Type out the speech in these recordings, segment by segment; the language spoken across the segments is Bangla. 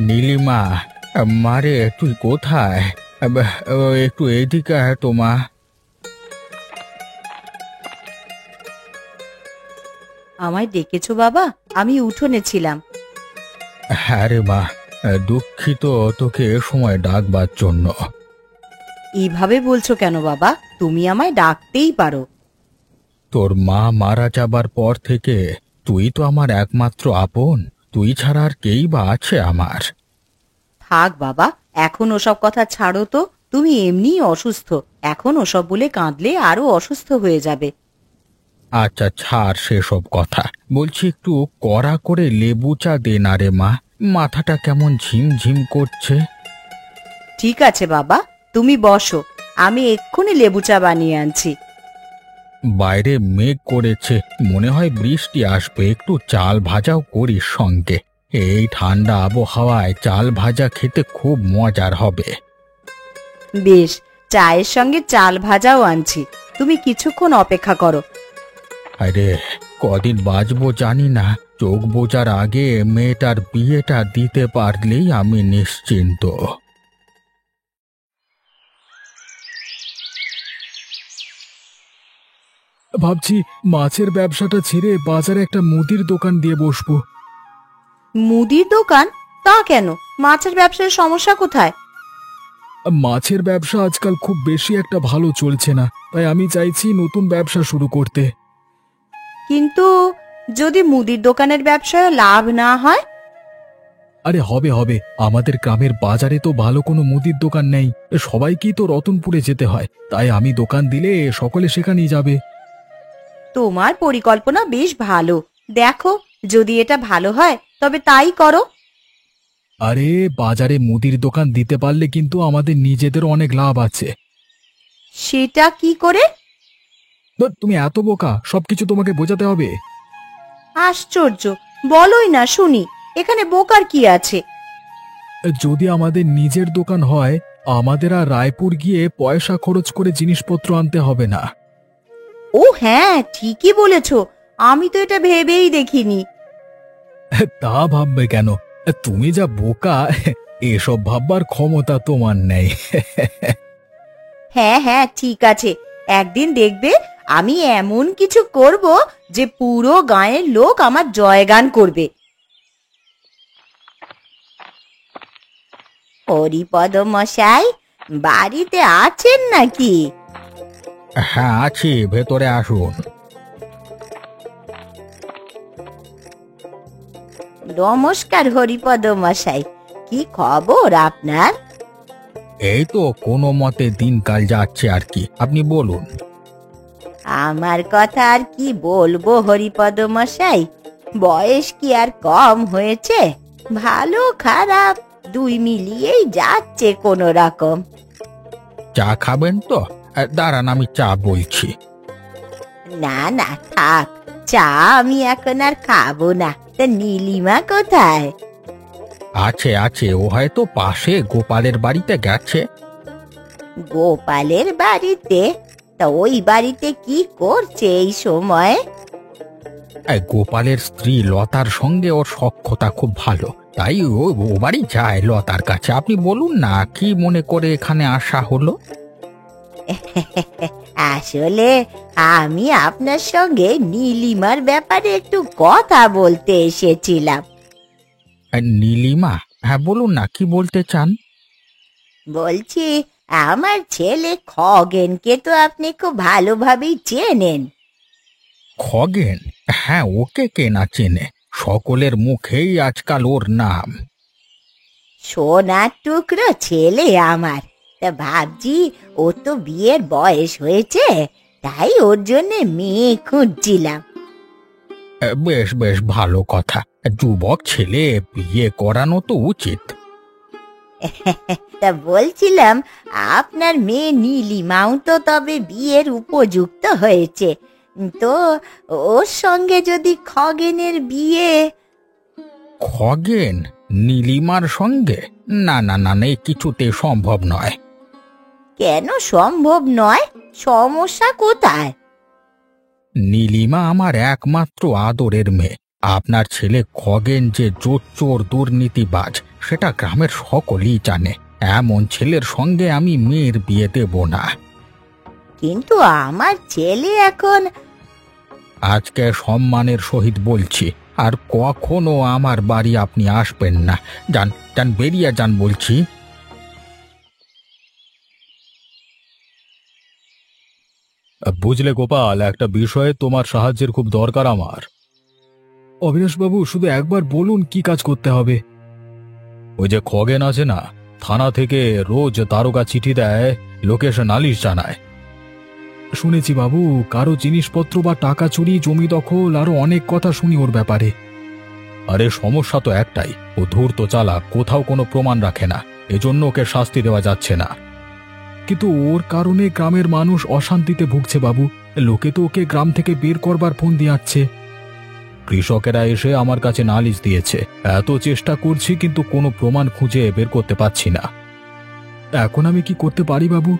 নীলিমা, মারে তুই কোথায়? একটু এদিকে আয় তো মা। আমায় ডেকেছো বাবা? আমি উঠোনে ছিলাম। হ্যাঁ রে মা, দুঃখিত তোকে এ সময় ডাকবার জন্য। এইভাবে বলছো কেন বাবা? তুমি আমায় ডাকতেই পারো। তোর মা মারা যাবার পর থেকে তুই তো আমার একমাত্র আপন। তুই ছাড়া আর কেই বা আছে আমার? থাক বাবা, এখন ওসব কথা ছাড়ো তো। তুমি এমনিই অসুস্থ, এখন ওসব বলে কাঁদলে আরো অসুস্থ হয়ে যাবে। আচ্ছা ছাড় সেসব কথা, বলছি একটু কড়া করে লেবু চা দে না রে মা, মাথাটা কেমন ঝিমঝিম করছে। ঠিক আছে বাবা, তুমি বসো, আমি এক্ষুনি লেবু চা বানিয়ে আনছি। বাইরে মেঘ করেছে, মনে হয় বৃষ্টি আসবে। একটু চাল ভাজাও করিস সঙ্গে। এই ঠান্ডা আবহাওয়ায় চাল ভাজা খেতে খুব মজার হবে। বেশ, চায়ের সঙ্গে চাল ভাজাও আনছি। তুমি কিছুক্ষণ অপেক্ষা করো। আরে কদিন বাঁচবো জানি না, চোখ বোঝার আগে মেয়েটার বিয়েটা দিতে পারলেই আমি নিশ্চিন্ত। ভাবছি মাছের ব্যবসাটা ছেড়ে বাজারে একটা মুদির দোকান দিয়ে বসবো। মুদির দোকান? তা কেন? মাছের ব্যবসার সমস্যা কোথায়? মাছের ব্যবসা আজকাল খুব বেশি একটা ভালো চলছে না, তাই আমি চাইছি নতুন ব্যবসা শুরু করতে। কিন্তু যদি মুদির দোকানের ব্যবসায় লাভ না হয়? আরে হবে হবে, আমাদের গ্রামের বাজারে তো ভালো কোনো মুদির দোকান নেই, সবাইকেই তো রতনপুরে যেতে হয়, তাই আমি দোকান দিলে সকলে সেখানেই যাবে। তোমার পরিকল্পনা বেশ ভালো। দেখো, যদি এটা ভালো হয় তবে তাই করো। আরে বাজারে মুদির দোকান দিতে পারলে কিন্তু আমাদের নিজেদের অনেক লাভ আছে। সেটা কি করে? ধুর, তুমি এত বোকা, সবকিছু তোমাকে বোঝাতে হবে? আশ্চর্য, বলোই না শুনি, এখানে বোকার কি আছে? যদি আমাদের নিজের দোকান হয়, আমাদের আর রায়পুর গিয়ে পয়সা খরচ করে জিনিসপত্র আনতে হবে না। ও হ্যাঁ, ঠিকই বলেছ, আমি তো এটা ভেবেই দেখিনি। তা ভাববে কেন? তুমি যা বোকা, এসব ভাববার ক্ষমতা তোমার নেই। হ্যাঁ হ্যাঁ, ঠিক আছে, একদিন দেখবে আমি এমন কিছু করব যে পুরো গাঁয়ের লোক আমার জয়গান করবে। হরিপদ মশাই, বাড়িতে আছেন নাকি? হ্যাঁ আছি, ভেতরে আসুন। নমস্কার হরিপদ মশাই, কি খবর আপনার? এই তো কোনো মতে দিনকাল যাচ্ছে আর কি, আপনি বলুন। আমার কথা আর কি বলবো হরিপদ মশাই, বয়স কি আর কম হয়েছে? ভালো খারাপ দুই মিলিয়েই যাচ্ছে কোনো রকম। চা খাবেন তো? দাঁড়ান আমি চা বলছি। না না থাক, চা আমি এখন আর খাবো না। তা নীলিমা কোথায়? আছে আছে, ও হয়তো পাশে গোপালের বাড়িতে গেছে। গোপালের বাড়িতে? তা ওই বাড়িতে কি করছে এই সময়? গোপালের স্ত্রী লতার সঙ্গে ওর সখ্যতা খুব ভালো, তাই ও বাড়ি যায় লতার কাছে। আপনি বলুন না কি মনে করে এখানে আসা হলো? আসলে আমি আপনার সঙ্গে নীলিমার ব্যাপারে একটু কথা বলতে এসেছিলাম। নীলিমা? হ্যাঁ বলুন না কি বলতে চান। বলছি, আমার ছেলে খগেনকে তো আপনি খুব ভালোভাবেই চেনেন। খগেন? হ্যাঁ ওকে কে না চেনে, সকলের মুখেই আজকাল ওর নাম। সোনার টুকরো ছেলে আমার। তা ভাবছি ও তো বিয়ের বয়স হয়েছে, তাই ওর জন্য মেয়ে খুঁজছিলাম। বেশ বেশ ভালো কথা, যুবক ছেলে, বিয়ে করানো তো উচিত। তা বলছিলাম, আপনার মেয়ে নীলিমাও তো তবে বিয়ের উপযুক্ত হয়েছে, তো ওর সঙ্গে যদি খগেনের বিয়ে। খগেন নীলিমার সঙ্গে? না না না না, এ কিছুতে সম্ভব নয়। কেন সম্ভব নয়? সমস্যা কোথায়? নীলিমা আমার একমাত্র আদরের মেয়ে, আপনার ছেলে খগেন যে জোচ্চোর দুর্নীতিবাজ সেটা গ্রামের সকলেই জানে। এমন ছেলের সঙ্গে আমি মেয়ের বিয়ে দেব না। কিন্তু আমার ছেলে এখন আজকে সম্মানের সহিত বলছি, আর কখনো আমার বাড়ি আপনি আসবেন না। যান যান, বেরিয়ে যান বলছি। বুঝলে গোপাল, একটা বিষয়ে তোমার সাহায্যের খুব দরকার আমার। অবিনাশবাবু, শুধু একবার বলুন কি কাজ করতে হবে। ওই যে খগেন আছে না, থানা থেকে রোজ দারোগা চিঠি দেয়, লোকে এসে নালিশ জানায়। শুনেছি বাবু, কারো জিনিসপত্র বা টাকা চুরি, জমি দখল, আরো অনেক কথা শুনি ওর ব্যাপারে। আরে সমস্যা তো একটাই, ও ধূর্ত চালাক, কোথাও কোনো প্রমাণ রাখে না, এজন্য ওকে শাস্তি দেওয়া যাচ্ছে না। কিন্তু ওর কারণে গ্রামের মানুষ অশান্তিতে ভুগছে বাবু। লোকে তো ওকে গ্রাম থেকে বের করবার ফোন দিয়াচ্ছে। কৃষকেরা এসে আমার কাছে নালিশ দিয়েছে, এত চেষ্টা করছি কিন্তু কোনো প্রমাণ খুঁজে বের করতে পারছি না। এখন আমি কি করতে পারি বাবু?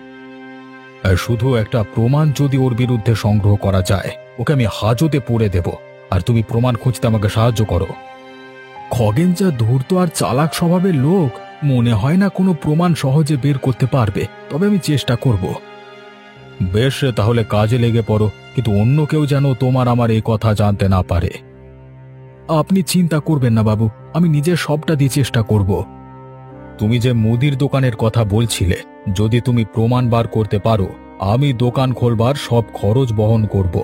শুধু একটা প্রমাণ যদি ওর বিরুদ্ধে সংগ্রহ করা যায়, ওকে আমি হাজতে পুড়ে দেব। আর তুমি প্রমাণ খুঁজতে আমাকে সাহায্য করো। খগেন যা ধূর্ত আর চালাক স্বভাবের লোক, মনে হয় না কোনো প্রমাণ সহজে বের করতে পারবে, তবে আমি চেষ্টা করব। বেশ, তাহলে কাজে লেগে পড়ো, কিন্তু অন্য কেউ যেন তোমার আমার এই কথা জানতে না পারে। আপনি চিন্তা করবেন না বাবু, আমি নিজের সবটা দিয়ে চেষ্টা করব। তুমি যে মুদির দোকানের কথা বলছিলে, যদি তুমি প্রমাণ বার করতে পারো, আমি দোকান খোলবার সব খরচ বহন করব।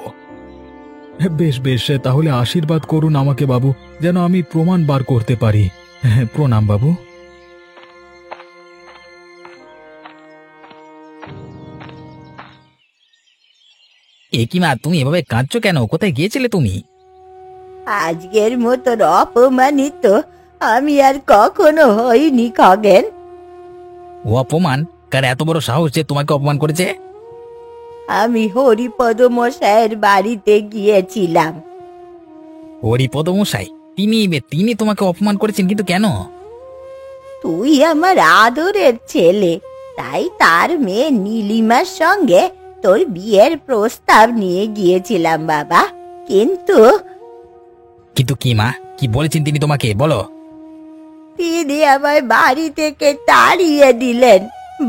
বেশ বেশ, তাহলে আশীর্বাদ করুন আমাকে বাবু, যেন আমি প্রমাণ বার করতে পারি। হ্যাঁ, প্রণাম বাবু। মা, তুমি এভাবে কাঁদছো কেন? কোথায় গিয়েছিলে তুমি? আজকের মতন অপমানিত আমি আর কখনো হইনি খগেন। ও অপমান? কার এত বড় সাহস যে তোমাকে অপমান করেছে? আমি হরিপদ মশাইয়ের বাড়িতে গিয়েছিলাম। হরিপদ মশাই? তিনি তিনি তোমাকে অপমান করেছেন? কিন্তু কেন? তুই আমার আদরের ছেলে, তাই তার মেয়ে নীলিমার সঙ্গে তোর বিয়ের প্রস্তাব নিয়ে গিয়েছিলাম বাবা। কিন্তু কিন্তু কি মা, কি বলেছেন তিনি তোমাকে? বলো। তিনি আমায় বাড়ি থেকে তাড়িয়ে দিলেন।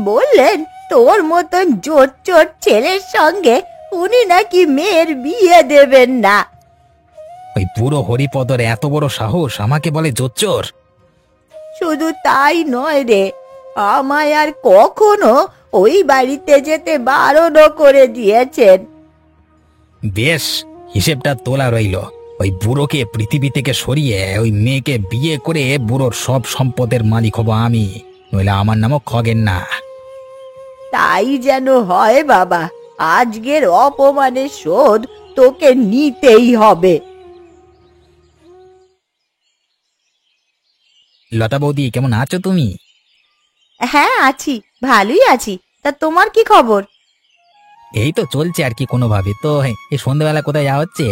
বললেন তোর মতন জোচ্চোর ছেলের সঙ্গে উনি নাকি মেয়ের বিয়ে দেবেন না। ওই পুরো হরিপদর এত বড় সাহস, আমাকে বলে জোচ্চোর? শুধু তাই নয় রে, আমায় আর কখনো ওই বাড়িতে যেতে বারণও করে দিয়েছেন। বেশ, হিসেবটা তোলা রইল। ওই বুড়োকে পৃথিবী থেকে সরিয়ে ওই মেয়েকে বিয়ে করে বুড়োর সব সম্পদের মালিক হব আমি, নইলে আমার নামও খগেন না। তাই যেন হয় বাবা, আজকের অপমানের শোধ তোকে নিতেই হবে। লতা বৌদি, কেমন আছো তুমি? হ্যাঁ আছি, ভালোই আছি। তা তোমার কি খবর? এই তো চলছে আর কি কোনোভাবে। তো এই সন্ধ্যাবেলা কোথায় যাওয়া হচ্ছে?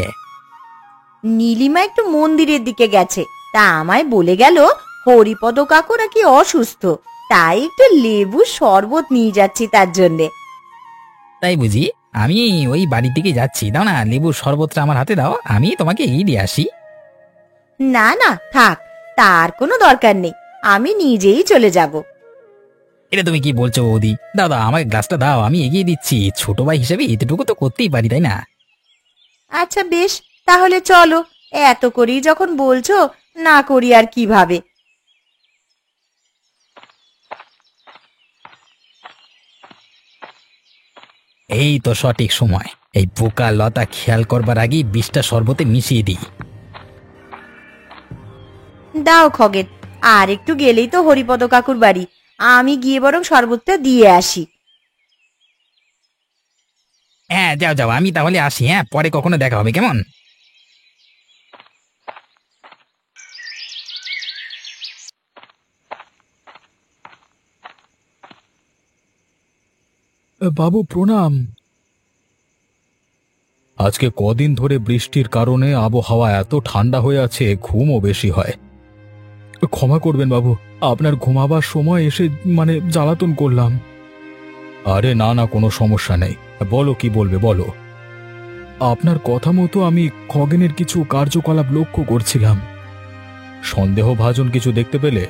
নীলিমা একটু মন্দিরের দিকে গেছে, তা আমায় বলে গেল হরিপদ কাকু নাকি অসুস্থ, তাই একটু লেবু শরবত নিয়ে যাচ্ছি তার জন্যে। তাই বুঝি? আমি ওই বাড়ির দিকে যাচ্ছি, দাও না লেবুর শরবতটা আমার হাতে দাও, আমি তোমাকে এই দিয়ে আসি। না না থাক, তার কোনো দরকার নেই, আমি নিজেই চলে যাব। এটা তুমি কি বলছো বৌদি? দাদা আমাকে গ্লাসটা দাও, আমি এগিয়ে দিচ্ছি। ছোট ভাই হিসেবে এতটুকু তো করতেই পারি, তাই না? আচ্ছা বেশ, তাহলে চলো। এত করেই যখন বলছো, না করি আর কিভাবে। এই তো সঠিক সময়। এই পোকা লতা খেয়াল করবার আগেই বিষটা শরবতে মিশিয়ে দিই। দাও খগেন, আর একটু গেলেই তো হরিপদ কাকুর বাড়ি, আমি গিয়ে বরং শরবতটা দিয়ে আসি। হ্যাঁ যাও যাও, আমি তাহলে আসি। হ্যাঁ, পরে কখনো দেখা হবে, কেমন? বাবু প্রণাম। আজকে কদিন ধরে বৃষ্টির কারণে আবহাওয়া এত ঠান্ডা হয়ে আছে, ঘুমও বেশি হয়। ক্ষমা করবেন বাবু, আপনার ঘুমাবার সময় এসে জ্বালাতন করলাম। আরে না না, কোনো সমস্যা নেই, বলো কি বলবে বলো। আপনার কথা মতো আমি খগেনের কিছু কার্যকলাপ লক্ষ্য করছিলাম। সন্দেহভাজন কিছু দেখতে পেলে?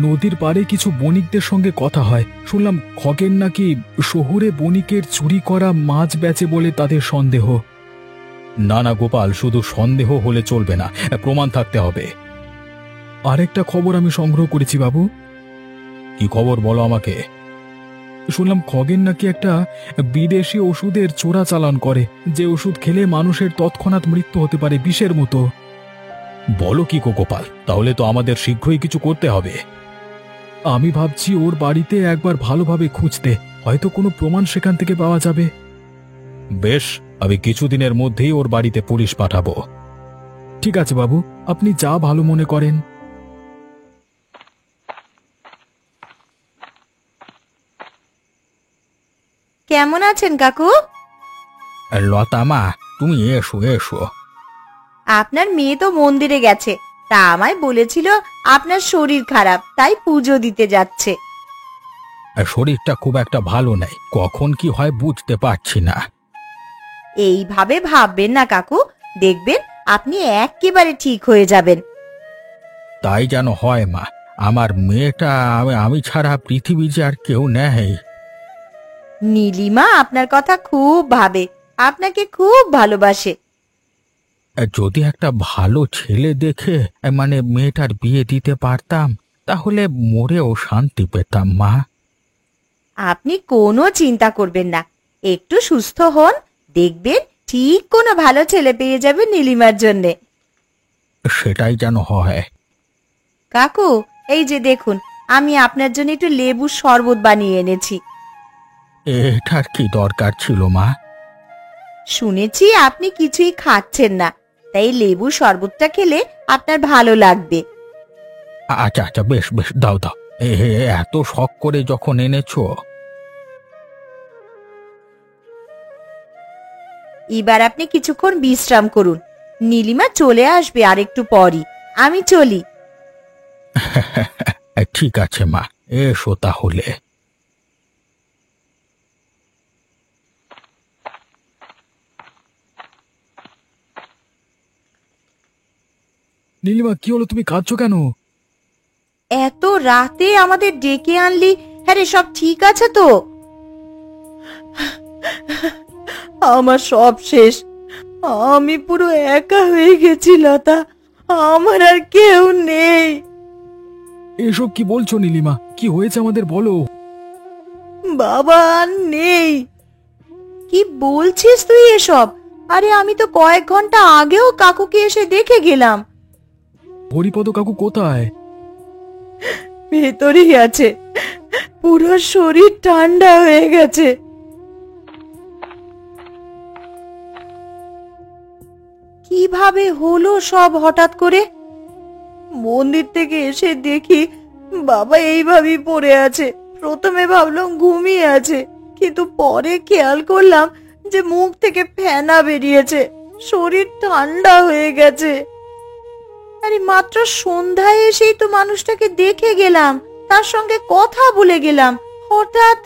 নদীর পাড়ে কিছু বণিকদের সঙ্গে কথা হয়, শুনলাম খগেন নাকি শহুরে বণিকের চুরি করা মাছ বেচে বলে তাদের সন্দেহ। না না গোপাল, শুধু সন্দেহ হলে চলবে না, প্রমাণ থাকতে হবে। আরেকটা খবর আমি সংগ্রহ করেছি বাবু। কি খবর বলো আমাকে? শুনলাম খগেন নাকি একটা বিদেশি ওষুধের চোরাচালান করে, যে ওষুধ খেলে মানুষের তৎক্ষণাৎ মৃত্যু হতে পারে, বিষের মতো। বলো কি গোপাল, তাহলে তো আমাদের শীঘ্রই কিছু করতে হবে। আমি ভাবছি ওর বাড়িতে একবার ভালোভাবে খুঁজতে, হয়তো কোনো প্রমাণ সেখান থেকে পাওয়া যাবে। বেশ, আমি কিছুদিনের মধ্যেই ওর বাড়িতে পুলিশ পাঠাবো। ঠিক আছে বাবু, আপনি যা ভালো মনে করেন। কেমন আছেন কাকু? লতা মা, তুমি এসো এসো। আপনার মেয়ে তো মন্দিরে গেছে, তা আমায় বলেছিল আপনার শরীর খারাপ, তাই পুজো দিতে যাচ্ছে। শরীরটা খুব একটা ভালো নেই, কখন কি হয় বুঝতে পারছি না। এইভাবে ভাববেন না কাকু, দেখবেন আপনি একেবারে ঠিক হয়ে যাবেন। তাই যেন হয় মা, আমার মেয়েটা আমি ছাড়া পৃথিবী যে আর কেউ নেই। নীলিমা আপনার কথা খুব ভাবে, আপনাকে খুব ভালোবাসে। যদি একটা ভালো ছেলে দেখে মানে মেয়েটার বিয়ে দিতে পারতাম, তাহলে মরেও শান্তি পেতাম মা। আপনি কোনো চিন্তা করবেন না, একটু সুস্থ হন, দেখবেন ঠিক কোনো ভালো ছেলে পেয়ে যাবে নীলিমার জন্যে। সেটাই যেন হয়। কাকু, এই যে দেখুন, আমি আপনার জন্য একটু লেবুর শরবত বানিয়ে এনেছি। এটার কি দরকার ছিল মা? শুনেছি আপনি কিছুই খাচ্ছেন না, তাই লেবুর শরবতটা খেলে আপনার ভালো লাগবে। আচ্ছা আচ্ছা, বেশ বেশ, দাও দাও। এত শখ করে যখন এনেছো। এবার আপনি কিছুক্ষণ বিশ্রাম করুন, নীলিমা চলে আসবে আর একটু পরই। আমি চলি। ঠিক আছে মা, এসো তাহলে। নীলিমা, কি হলো, তুমি কাঁদছো কেন? এত রাতে আমাদের ডেকে আনলি, হ্যাঁ রে, সব ঠিক আছে তো? আমার সব শেষ, আমি পুরো একা হয়ে গেছি লতা, আমার আর কেউ নেই। এসব কি বলছো নীলিমা? কি হয়েছে আমাদের বলো। বাবা আর নেই। কি বলছিস তুই এসব? আরে আমি তো কয়েক ঘন্টা আগেও কাকুকে এসে দেখে গেলাম। হরিপদ কাকু কোথায়? ভেতরেই আছে, পুরো শরীর ঠান্ডা হয়ে গেছে। কিভাবে হলো সব হঠাৎ করে? মন্দির থেকে এসে দেখি বাবা এইভাবেই পড়ে আছে। প্রথমে ভাবলাম ঘুমিয়ে আছে, কিন্তু পরে খেয়াল করলাম যে মুখ থেকে ফেনা বেরিয়েছে, শরীর ঠান্ডা হয়ে গেছে। আরে মাত্র সন্ধ্যায় এসেই তো মানুষটাকে দেখে গেলাম, তার সঙ্গে কথা বলে গেলাম, হঠাৎ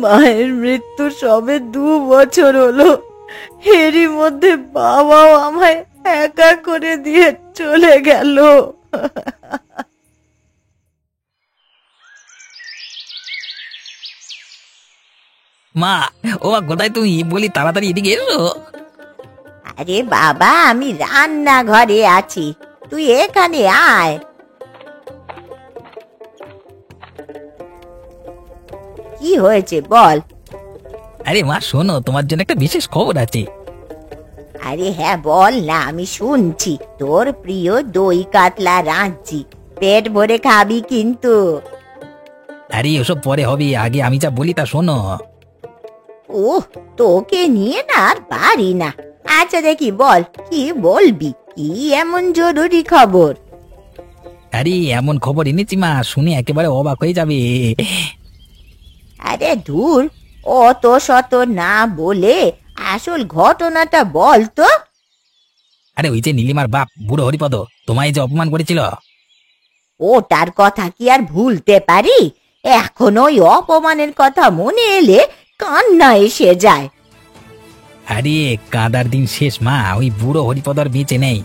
মায়ের মৃত্যু সবে 2 বছর হলো, এরই মধ্যে বাবাও আমায় একা করে দিয়ে চলে গেল। মা, ও মা, কোথায় তুমি? বলি তাড়াতাড়ি এদিকে এসো। আরে বাবা, আমি রান্নাঘরে আছি, তুই এখানে আয়। কি হয়েছে বল? আরে মা শোনো, তোমার জন্য একটা বিশেষ খবর আছে। আরে হ্যাঁ বল না, আমি শুনছি। তোর প্রিয় দই কাতলা রাঁধছি, পেট ভরে খাবি কিন্তু। আরে ওসব পরে হবে, আগে আমি যা বলি তা শোনো। ওহ, তোকে নিয়ে না আর পারি না। আচ্ছা দেখি বল, কি বলবি? কি এমন জরুরি খবর? আরে এমন খবর এনেছি মা, শুনে একেবারে অবাক হয়ে যাবে। আরে ধুর, অত শত না বলে আসল ঘটনাটা বল তো। আরে ওই যে নীলিমার বাপ বুড়ো হরিপদ তোমায় যে অপমান করেছিল। ওটার কথা কি আর ভুলতে পারি? এখন ওই অপমানের কথা মনে এলে কান্না এসে যায়। আরে কাঁদার দিন শেষ মা, ওই বুড়ো হরিপদ আর বেঁচে নেই।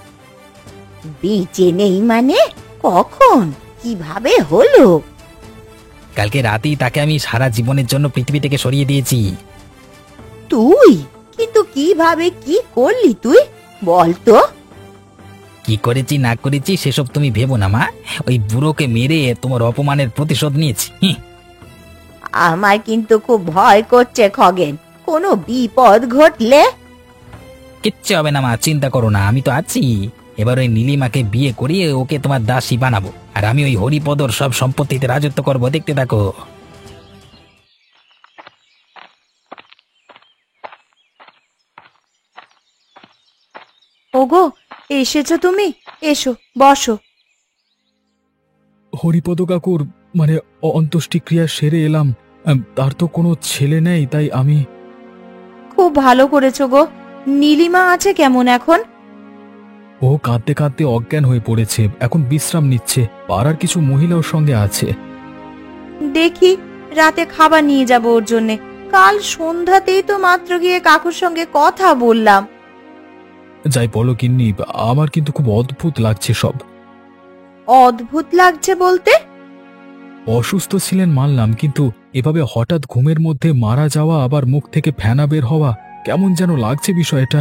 বেঁচে নেই মানে? কখন, কিভাবে হলো? কালকে রাতেই তাকে আমি সারা জীবনের জন্য পৃথিবী থেকে সরিয়ে দিয়েছি। তুই? কিন্তু কিভাবে, কি করলি তুই বল তো? কি করেছি না করেছি সেসব তুমি ভেবো না মা, ওই বুড়োকে মেরে তোমার অপমানের প্রতিশোধ নিয়েছি। আমার কিন্তু খুব ভয় করছে খগেন, কোনো বিপদ ঘটলে। কিচ্ছু হবে না মা, চিন্তা করো না, আমি তো আছি। এবার ওই নীলিমাকে বিয়ে করিয়ে ওকে তোমার দাসী বানাবো, আর আমি ওই হরিপদর সব সম্পত্তিতে রাজত্ব করবো, দেখতে থাকো। ওগো, এসেছো তুমি? এসো, বসো। হরিপদ কাকুর মানে অন্ত্যেষ্টিক্রিয়া সেরে এলাম। তার তো কোনো ছেলে নেই, তাই আমি। খুব ভালো করেছো গো। নীলিমা আছে কেমন এখন? ও কাঁদতে কাঁদতে অজ্ঞান হয়ে পড়েছে, এখন বিশ্রাম নিচ্ছে। পাড়ার কিছু মহিলা ওর সঙ্গে আছে। দেখি রাতে খাবার নিয়ে যাব ওর জন্যে। কাল সন্ধ্যাতেই তো মাত্র গিয়ে কাকুর সঙ্গে কথা বললাম। যাই বলো গিন্নি, আমার কিন্তু খুব অদ্ভুত লাগছে সব। অদ্ভুত লাগছে বলতে? অসুস্থ ছিলেন মানলাম, কিন্তু এভাবে হঠাৎ ঘুমের মধ্যে মারা যাওয়া, আবার মুখ থেকে ফেনা বের হওয়া, কেমন যেন লাগছে বিষয়টা।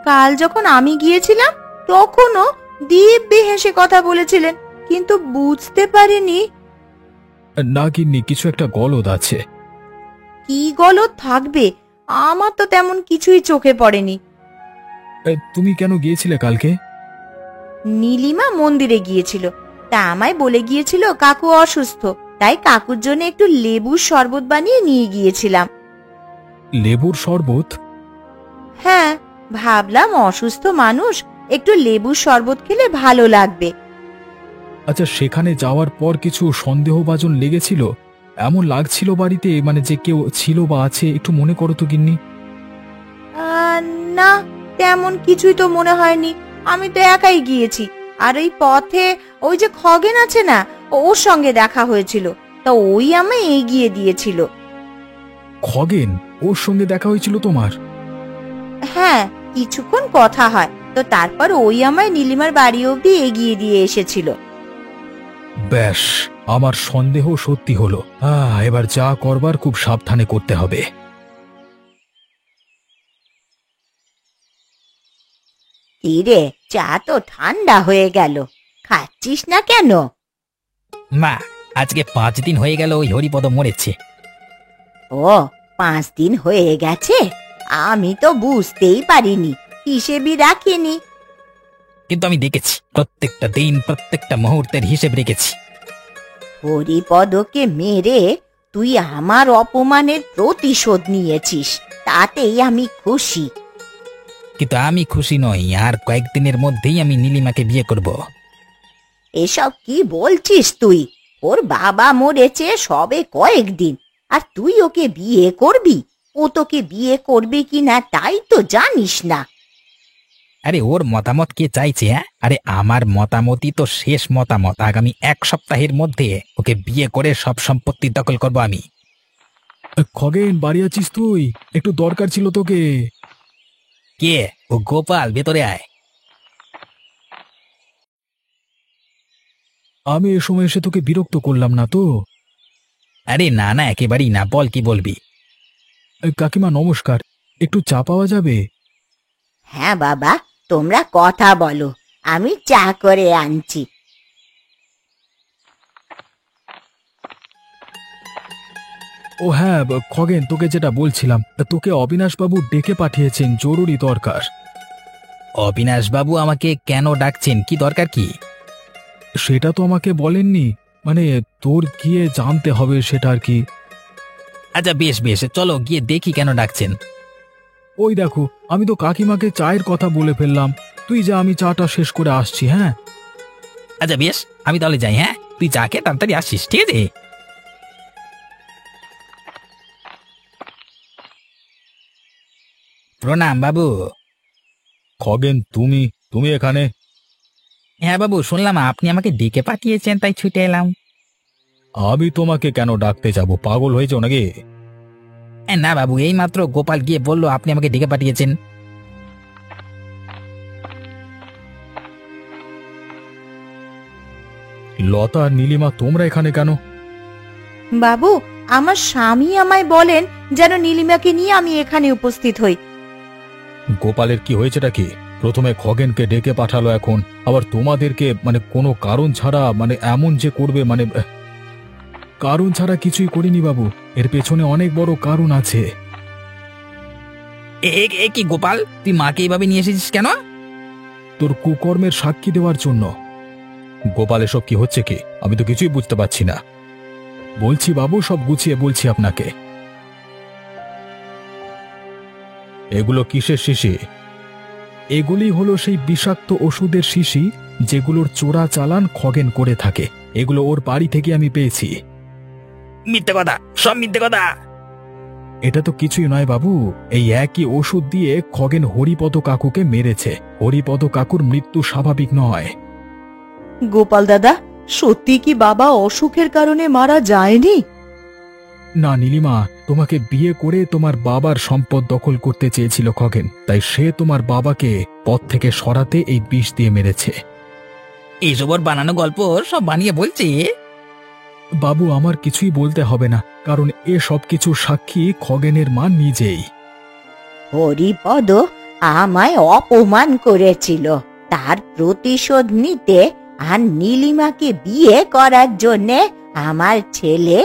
কাল যখন আমি গিয়েছিলাম তখনও দিব্যি হেসে কথা বলেছিলেন, কিন্তু বুঝতে পারিনি। না গিন্নি, কিছু একটা গলদ আছে। কি গলদ থাকবে? আমার তো তেমন কিছুই চোখে পড়েনি। তুমি কেন গিয়েছিলে কালকে? নীলিমা মন্দিরে গিয়েছিল, তা আমায় বলে গিয়েছিল কাকু অসুস্থ, তাই কাকুর জন্য একটু লেবুর শরবত বানিয়ে নিয়ে গিয়েছিলাম। লেবুর শরবত? হ্যাঁ, ভাবলাম অসুস্থ মানুষ, একটু লেবুর শরবত খেলে ভালো লাগবে। আচ্ছা, সেখানে যাওয়ার পর কিছু সন্দেহভাজন লেগেছিল? এমন লাগছিল বাড়িতে মানে যে কেউ ছিল বা আছে, একটু মনে করো তো গিন্নি। না, তেমন কিছুই তো মনে হয়নি। আমি তো একাই গিয়েছি, আর এই পথে ওই যে খগেন আছে না, ওর সঙ্গে দেখা হয়েছিল, তা ওই আমায় এগিয়ে দিয়েছিল। খগেন? ওর সঙ্গে দেখা হয়েছিল তোমার? হ্যাঁ, কিছুক্ষণ কথা হয়, তো তারপর ওই আমায় নীলিমার বাড়ি অবধি এগিয়ে দিয়ে এসেছিল। ব্যাস, আমার সন্দেহ সত্যি হলো। এবার যা করবার খুব সাবধানে করতে হবে। রে, চা তো ঠান্ডা হয়ে গেল, খাচ্ছিস না কেন? মা, আজকে 5 দিন হয়ে গেল ওই হরিপদ মরেছে। ও, 5 দিন হয়ে গেছে? আমি তো বুঝতেই পারিনি, হিসেবই রাখিনি। কিন্তু আমি দেখেছি, প্রত্যেকটা দিন প্রত্যেকটা মুহূর্তের হিসেব রেখেছি। হরিপদকে মেরে তুই আমার অপমানের প্রতিশোধ নিয়েছিস, তাতেই আমি খুশি। কিন্তু আমি খুশি নই, আর কয়েকদিনের মধ্যেই আমি নীলিমাকে বিয়ে করব। এসব কি বলছিস তুই? ওর বাবা মরেছে সবে কয়েকদিন, আর তুই ওকে বিয়ে করবি? ও তোকে বিয়ে করবে কিনা তাই তো জানিস না। আরে ওর মতামত কে চাইছে? আরে আমার মতামতই তো শেষ মতামত। আগামী 1 সপ্তাহের মধ্যে ওকে বিয়ে করে সব সম্পত্তি দখল করব আমি। খগেন, বাড়ি আছিস তুই? একটু দরকার ছিল তোকে। কে? ও গোপাল, ভেতরে আয়। আমি এ সময় এসে তোকে বিরক্ত করলাম না তো? আরে না না, একেবারেই না, বল কি বলবি। কাকিমা নমস্কার, একটু চা পাওয়া যাবে? হ্যাঁ বাবা, তোমরা কথা বলো, আমি চা করে আনছি। ও হ্যাঁ, খগেন, তোকে যেটা বলছিলাম, তোকে অবিনাশবাবু ডেকে পাঠিয়েছেন, জরুরি দরকার। অবিনাশবাবু আমাকে কেন ডাকছেন? কি দরকার কি? সেটা তো আমাকে বলেননি, মানে তোর গিয়ে জানতে হবে সেটা আর কি। আচ্ছা বেশ বেশ, চলো গিয়ে দেখি কেন ডাকছেন। ওই দেখো, আমি তো কাকিমাকে চায়ের কথা বলে ফেললাম। তুই যা, আমি চাটা শেষ করে আসছি। হ্যাঁ আচ্ছা বেশ, আমি তাহলে যাই। হ্যাঁ, তুই যা, খেয়ে তাড়াতাড়ি আসিস, ঠিক আছে? প্রণাম বাবু। খগেন, তুমি তুমি এখানে? হ্যাঁ বাবু, শুনলাম আপনি আমাকে ডেকে পাঠিয়েছেন, তাই ছুটে এলাম। আমি তোমাকে কেন ডাকতে যাব? পাগল হয়েছ নাকি? না বাবু, এই মাত্র গোপাল গিয়ে বললো আপনি আমাকে ডেকে পাঠিয়েছেন। লতা আর নীলিমা তোমরা এখানে কেন? বাবু, আমার স্বামী আমায় বলেন যেন নীলিমাকে নিয়ে আমি এখানে উপস্থিত হই। গোপালের কি হয়েছেটা কি? প্রথমে খগেনকে ডেকে পাঠালো, এখন আবার তোমাদেরকে কোনো কারণ ছাড়া এমন যে করবে কারণ ছাড়া কিছুই করিনি বাবু, এর পেছনে অনেক বড় কারণ আছে। এ কি গোপাল, তুই মাকে এইভাবে নিয়ে এসেছিস কেন? তোর কুকর্মের সাক্ষী দেওয়ার জন্য। গোপাল, এসব কি হচ্ছে কি? আমি তো কিছুই বুঝতে পারছি না। বলছি বাবু, সব গুছিয়ে বলছি আপনাকে। এগুলো কিসের শিশি? এগুলি হলো সেই বিষাক্ত ওষুধের শিশি যেগুলোর চোরা চালান খগেন করে থাকে। এগুলো ওর বাড়ি থেকে আমি পেয়েছি। মিথ্যে কথা, সব মিথ্যে কথা। এটা তো কিছুই নয় বাবু, এই একই ওষুধ দিয়ে খগেন হরিপদ কাকুকে মেরেছে। হরিপদ কাকুর মৃত্যু স্বাভাবিক নয়। গোপাল দাদা, সত্যি কি বাবা অসুখের কারণে মারা যায়নি? না নীলিমা, তোমাকে বিয়ে করে তোমার বাবার সম্পদ দখল করতে চেয়েছিল খগেন, তাই সে তোমার বাবাকে পথ থেকে সরাতে এই বিষ দিয়ে মেরেছে। এইসব ওর বানানো গল্প, সব বানিয়ে বলছে। বাবু, আমার কিছুই বলতে হবে না, কারণ এ সব কিছু সাক্ষী খগেনের মা নিজেই। হরিপদ আমায় অপমান করেছিল, তার প্রতিশোধ নিতে আর নীলিমাকে বিয়ে করার জন্যে আমার ছেলে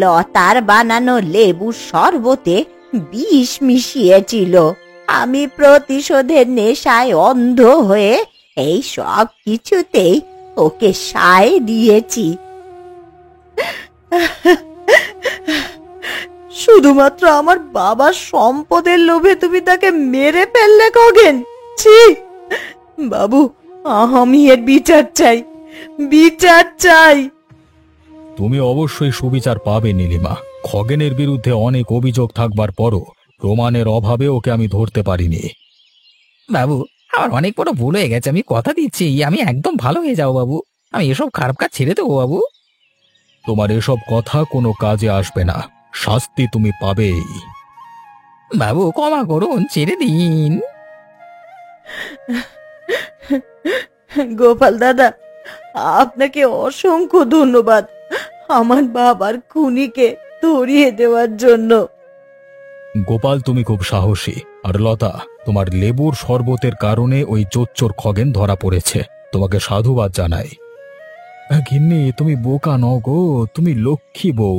লতার বানানো লেবুর শরবতে বিষ মিশিয়েছিল। আমি প্রতিশোধের নেশায় অন্ধ হয়ে এই সব কিছুতেই ওকে সায় দিয়েছি। শুধুমাত্র আমার বাবার সম্পদের লোভে তুমি তাকে মেরে ফেললে খগেন। ছি বাবু, আমি এর বিচার চাই, বিচার চাই। তুমি অবশ্যই সুবিচার পাবে নীলিমা। খগেনের বিরুদ্ধে অনেক অভিযোগ থাকবার পরও প্রমাণের অভাবে ওকে আমি ধরতে পারিনি। বাবু, আমার অনেক বড় ভুল হয়ে গেছে, আমি কথা দিচ্ছি আমি একদম ভালো হয়ে যাবো বাবু। আমি এসব খারাপ কাজ ছেড়ে দেবো বাবু। তোমার এসব কথা কোনো কাজে আসবে না, শাস্তি তুমি পাবেই। বাবু ক্ষমা করুন, ছেড়ে দিন। গোপাল দাদা, আপনাকে অসংখ্য ধন্যবাদ আমার বাবার খুনিকে ধরিয়ে দেওয়ার জন্য। গোপাল, তুমি খুব সাহসী। আর লতা, তোমার লেবুর শরবতের কারণে ওই জোচ্চোর খগেন ধরা পড়েছে, তোমাকে সাধুবাদ জানাই। গিন্নি, তুমি বোকা নও গো, তুমি লক্ষ্মী বউ।